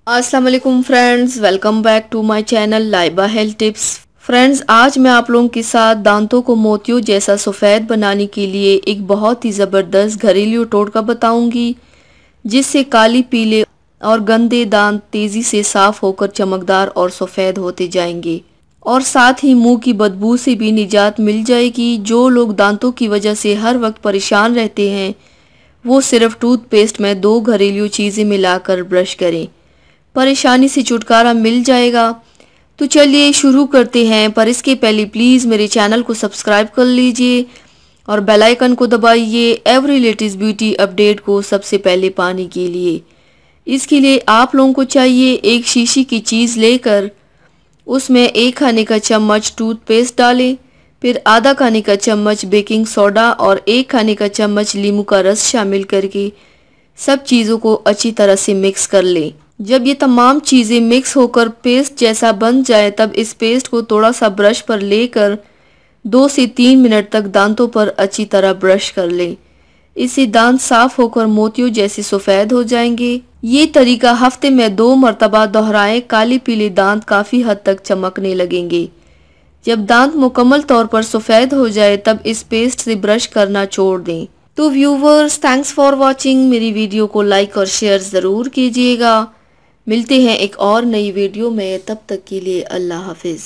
अस्सलाम वालेकुम friends, welcome back to my channel Laiba health tips. Friends, आज मैं आप लोगों के साथ दांतों को मोतियों जैसा सफ़ेद बनाने के लिए एक बहुत ही ज़बरदस्त घरेलू टोटका बताऊंगी, जिससे काली पीले और गंदे दांत तेज़ी से साफ़ होकर चमकदार और सफ़ेद होते जाएंगे और साथ ही मुंह की बदबू से भी निजात मिल जाएगी। जो लोग दांतों की वजह से हर वक्त परेशान रहते हैं, वो सिर्फ टूथपेस्ट में 2 घरेलू चीज़ें मिलाकर ब्रश करें, परेशानी से छुटकारा मिल जाएगा। तो चलिए शुरू करते हैं, पर इसके पहले प्लीज़ मेरे चैनल को सब्सक्राइब कर लीजिए और बेल आइकन को दबाइए एवरी लेटेस्ट ब्यूटी अपडेट को सबसे पहले पाने के लिए। इसके लिए आप लोगों को चाहिए एक शीशी की चीज़ लेकर उसमें 1 खाने का चम्मच टूथपेस्ट डालें, फिर आधा खाने का चम्मच बेकिंग सोडा और 1 खाने का चम्मच नींबू का रस शामिल करके सब चीज़ों को अच्छी तरह से मिक्स कर लें। जब ये तमाम चीज़ें मिक्स होकर पेस्ट जैसा बन जाए, तब इस पेस्ट को थोड़ा सा ब्रश पर लेकर 2 से 3 मिनट तक दांतों पर अच्छी तरह ब्रश कर लें। इससे दांत साफ होकर मोतियों जैसे सफ़ेद हो जाएंगे। ये तरीका हफ्ते में 2 मरतबा दोहराएं, काले पीले दांत काफ़ी हद तक चमकने लगेंगे। जब दांत मुकम्मल तौर पर सफ़ेद हो जाए, तब इस पेस्ट से ब्रश करना छोड़ दें। तो व्यूवर्स, थैंक्स फॉर वॉचिंग। मेरी वीडियो को लाइक और शेयर ज़रूर कीजिएगा। मिलते हैं एक और नई वीडियो में, तब तक के लिए अल्लाह हाफिज़।